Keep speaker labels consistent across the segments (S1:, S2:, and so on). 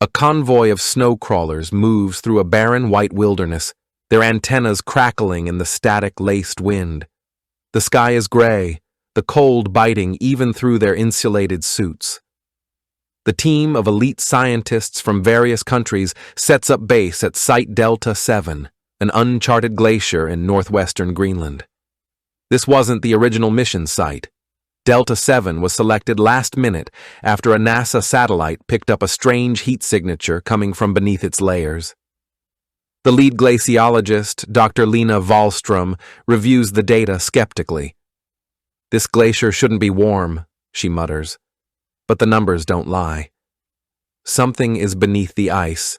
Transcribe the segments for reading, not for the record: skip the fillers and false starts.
S1: A convoy of snow crawlers moves through a barren white wilderness, their antennas crackling in the static-laced wind. The sky is gray, the cold biting even through their insulated suits. The team of elite scientists from various countries sets up base at Site Delta 7, an uncharted glacier in northwestern Greenland. This wasn't the original mission site. Delta 7 was selected last minute after a NASA satellite picked up a strange heat signature coming from beneath its layers. The lead glaciologist, Dr. Lena Wallström, reviews the data skeptically. "This glacier shouldn't be warm," she mutters, but the numbers don't lie. Something is beneath the ice,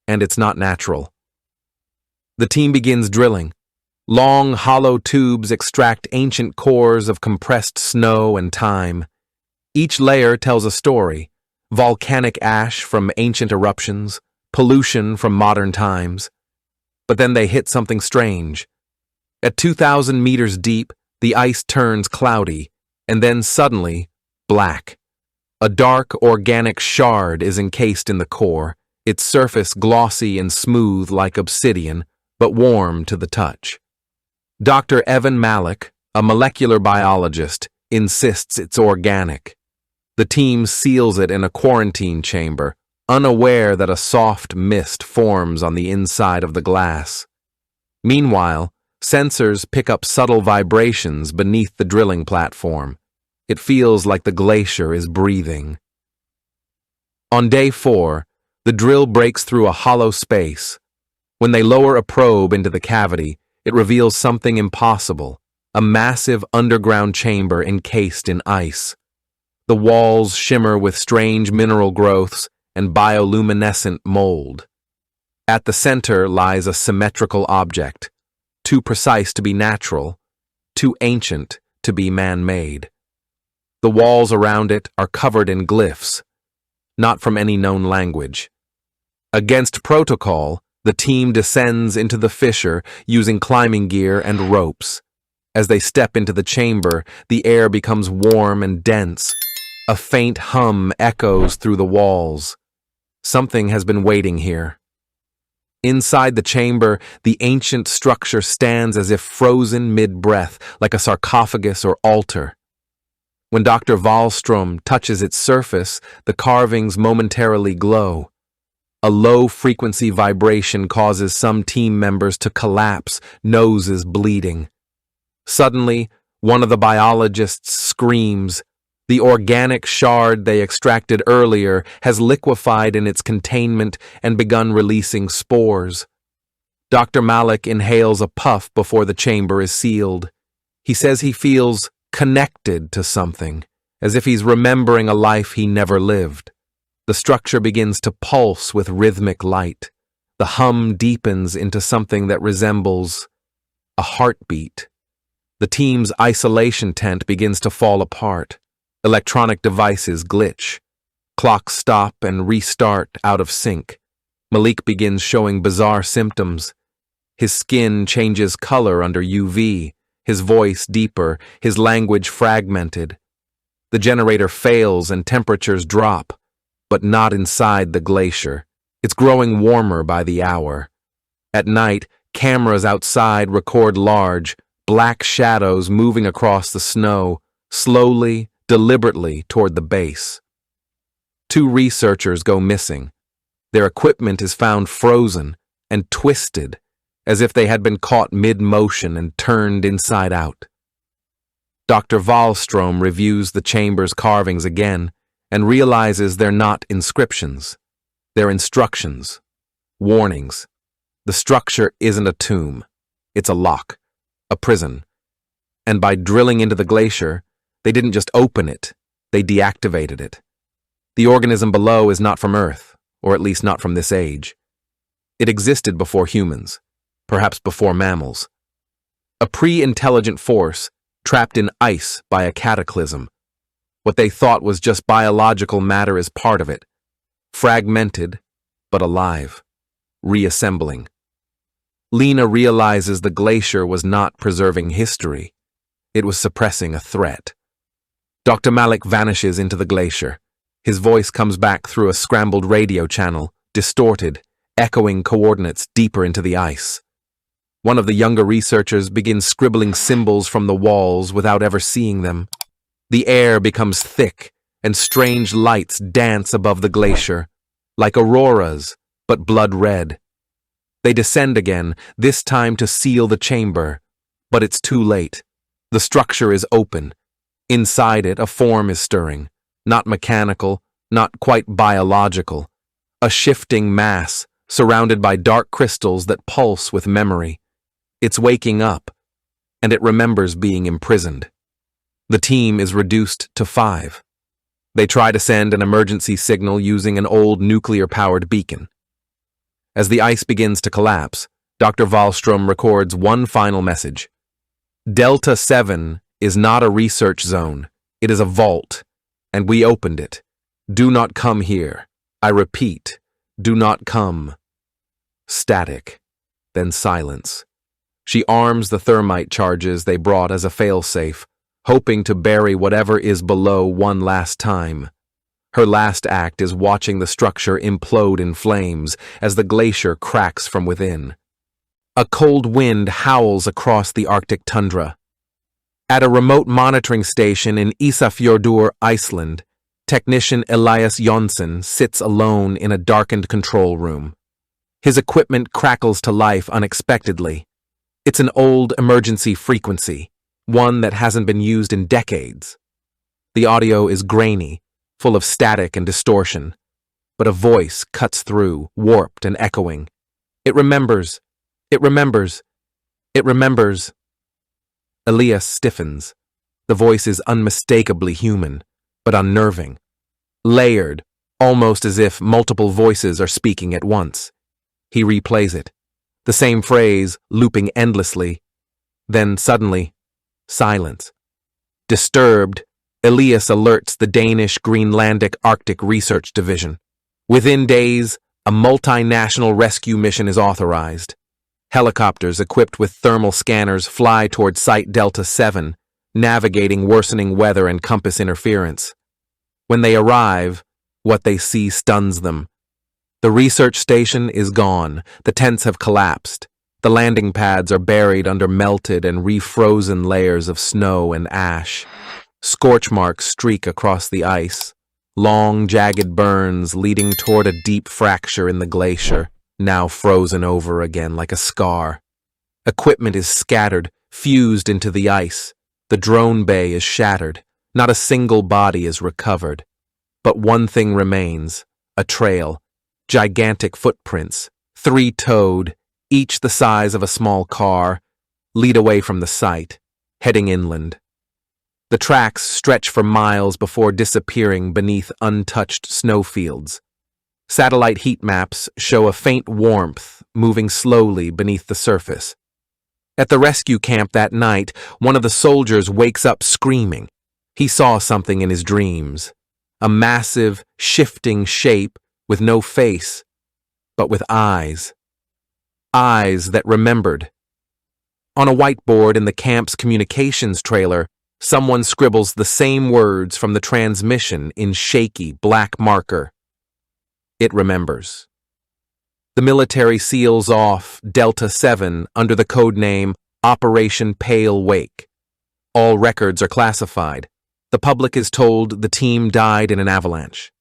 S1: and it's not natural. The team begins drilling. Long, hollow tubes extract ancient cores of compressed snow and time. Each layer tells a story: volcanic ash from ancient eruptions, pollution from modern times. But then they hit something strange. At 2,000 meters deep, the ice turns cloudy, and then suddenly, black. A dark, organic shard is encased in the core, its surface glossy and smooth like obsidian, but warm to the touch. Dr. Evan Malik, a molecular biologist, insists it's organic. The team seals it in a quarantine chamber, unaware that a soft mist forms on the inside of the glass. Meanwhile, sensors pick up subtle vibrations beneath the drilling platform. It feels like the glacier is breathing. On day 4, the drill breaks through a hollow space. When they lower a probe into the cavity, it reveals something impossible: a massive underground chamber encased in ice. The walls shimmer with strange mineral growths and bioluminescent mold. At the center lies a symmetrical object, too precise to be natural, too ancient to be man-made. The walls around it are covered in glyphs, not from any known language. Against protocol, the team descends into the fissure using climbing gear and ropes. As they step into the chamber, the air becomes warm and dense. A faint hum echoes through the walls. Something has been waiting here. Inside the chamber, the ancient structure stands as if frozen mid-breath, like a sarcophagus or altar. When Dr. Wallström touches its surface, the carvings momentarily glow. A low-frequency vibration causes some team members to collapse, noses bleeding. Suddenly, one of the biologists screams. The organic shard they extracted earlier has liquefied in its containment and begun releasing spores. Dr. Malik inhales a puff before the chamber is sealed. He says he feels connected to something, as if he's remembering a life he never lived. The structure begins to pulse with rhythmic light. The hum deepens into something that resembles a heartbeat. The team's isolation tent begins to fall apart. Electronic devices glitch. Clocks stop and restart out of sync. Malik begins showing bizarre symptoms. His skin changes color under UV, his voice deeper, his language fragmented. The generator fails and temperatures drop, but not inside the glacier. It's growing warmer by the hour. At night, cameras outside record large, black shadows moving across the snow, slowly, deliberately toward the base. 2 researchers go missing. Their equipment is found frozen and twisted, as if they had been caught mid-motion and turned inside out. Dr. Wallström reviews the chamber's carvings again and realizes they're not inscriptions. They're instructions, warnings. The structure isn't a tomb. It's a lock, a prison. And by drilling into the glacier, they didn't just open it, they deactivated it. The organism below is not from Earth, or at least not from this age. It existed before humans, perhaps before mammals. A pre-intelligent force trapped in ice by a cataclysm. What they thought was just biological matter is part of it, fragmented but alive, reassembling. Lena realizes the glacier was not preserving history. It was suppressing a threat. Dr. Malik vanishes into the glacier. His voice comes back through a scrambled radio channel, distorted, echoing coordinates deeper into the ice. One of the younger researchers begins scribbling symbols from the walls without ever seeing them. The air becomes thick, and strange lights dance above the glacier, like auroras, but blood red. They descend again, this time to seal the chamber, but it's too late. The structure is open. Inside it, a form is stirring, not mechanical, not quite biological. A shifting mass, surrounded by dark crystals that pulse with memory. It's waking up, and it remembers being imprisoned. The team is reduced to 5. They try to send an emergency signal using an old nuclear-powered beacon. As the ice begins to collapse, Dr. Wallström records one final message. Delta 7 is not a research zone. It is a vault, and we opened it. Do not come here. I repeat, do not come. Static, then silence. She arms the thermite charges they brought as a failsafe, hoping to bury whatever is below one last time. Her last act is watching the structure implode in flames as the glacier cracks from within. A cold wind howls across the Arctic tundra. At a remote monitoring station in Ísafjörður, Iceland, technician Elias Jonsson sits alone in a darkened control room. His equipment crackles to life unexpectedly. It's an old emergency frequency, one that hasn't been used in decades. The audio is grainy, full of static and distortion, but a voice cuts through, warped and echoing. It remembers. It remembers. It remembers. Elias stiffens. The voice is unmistakably human, but unnerving. Layered, almost as if multiple voices are speaking at once. He replays it, the same phrase looping endlessly. Then suddenly, silence. Disturbed, Elias alerts the Danish Greenlandic Arctic Research Division. Within days, a multinational rescue mission is authorized. Helicopters equipped with thermal scanners fly toward Site Delta 7, navigating worsening weather and compass interference. When they arrive, what they see stuns them. The research station is gone, the tents have collapsed, the landing pads are buried under melted and refrozen layers of snow and ash. Scorch marks streak across the ice, long jagged burns leading toward a deep fracture in the glacier, now frozen over again like a scar. Equipment is scattered, fused into the ice. The drone bay is shattered. Not a single body is recovered. But one thing remains, a trail. Gigantic footprints, 3-toed, each the size of a small car, lead away from the site, heading inland. The tracks stretch for miles before disappearing beneath untouched snowfields. Satellite heat maps show a faint warmth moving slowly beneath the surface. At the rescue camp that night, one of the soldiers wakes up screaming. He saw something in his dreams. A massive, shifting shape with no face, but with eyes. Eyes that remembered. On a whiteboard in the camp's communications trailer, someone scribbles the same words from the transmission in shaky black marker. It remembers. The military seals off Delta 7 under the code name Operation Pale Wake. All records are classified. The public is told the team died in an avalanche.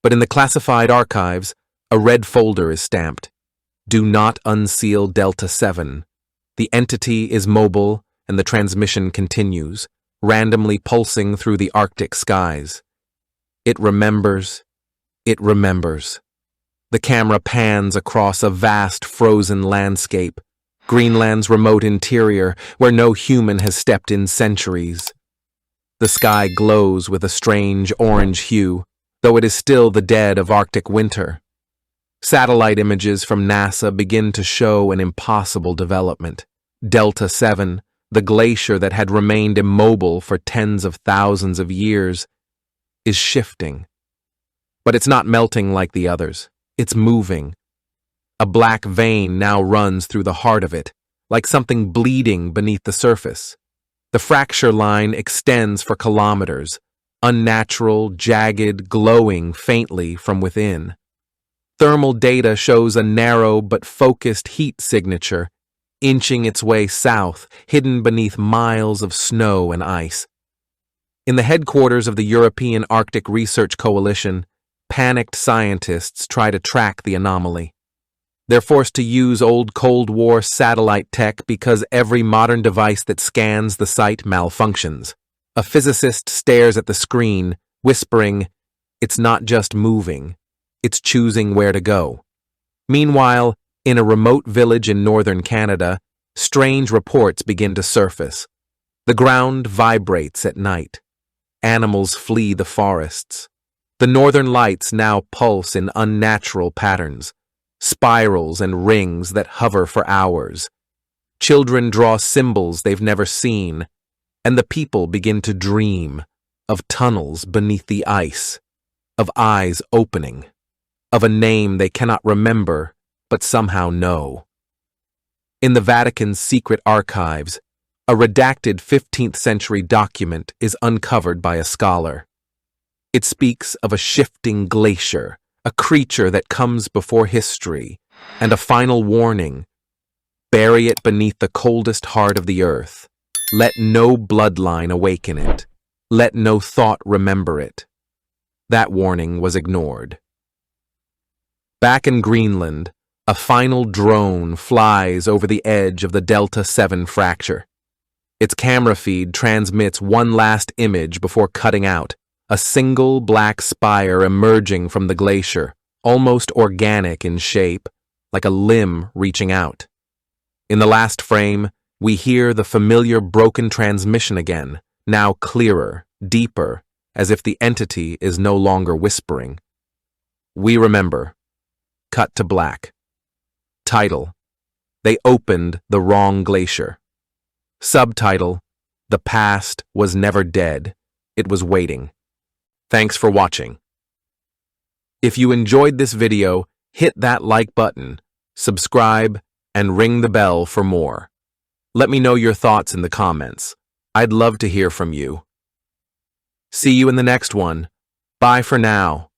S1: But in the classified archives, a red folder is stamped. Do not unseal Delta 7. The entity is mobile and the transmission continues, randomly pulsing through the Arctic skies. It remembers. It remembers. The camera pans across a vast frozen landscape, Greenland's remote interior where no human has stepped in centuries. The sky glows with a strange orange hue, though it is still the dead of Arctic winter. Satellite images from NASA begin to show an impossible development. Delta 7, the glacier that had remained immobile for tens of thousands of years, is shifting. But it's not melting like the others. It's moving. A black vein now runs through the heart of it, like something bleeding beneath the surface. The fracture line extends for kilometers, unnatural, jagged, glowing faintly from within. Thermal data shows a narrow but focused heat signature, inching its way south, hidden beneath miles of snow and ice. In the headquarters of the European Arctic Research Coalition, panicked scientists try to track the anomaly. They're forced to use old Cold War satellite tech because every modern device that scans the site malfunctions. A physicist stares at the screen, whispering, "It's not just moving, it's choosing where to go." Meanwhile, in a remote village in northern Canada, strange reports begin to surface. The ground vibrates at night. Animals flee the forests. The northern lights now pulse in unnatural patterns, spirals and rings that hover for hours. Children draw symbols they've never seen, and the people begin to dream of tunnels beneath the ice, of eyes opening, of a name they cannot remember but somehow know. In the Vatican's secret archives, a redacted 15th century document is uncovered by a scholar. It speaks of a shifting glacier, a creature that comes before history, and a final warning: bury it beneath the coldest heart of the earth. Let no bloodline awaken it. Let no thought remember it. That warning was ignored. Back in Greenland, a final drone flies over the edge of the Delta 7 fracture. Its camera feed transmits one last image before cutting out, a single black spire emerging from the glacier, almost organic in shape, like a limb reaching out. In the last frame, we hear the familiar broken transmission again, now clearer, deeper, as if the entity is no longer whispering. We remember. Cut to black. Title: They opened the wrong glacier. Subtitle: The past was never dead. It was waiting. Thanks for watching. If you enjoyed this video, hit that like button, subscribe, and ring the bell for more. Let me know your thoughts in the comments. I'd love to hear from you. See you in the next one. Bye for now.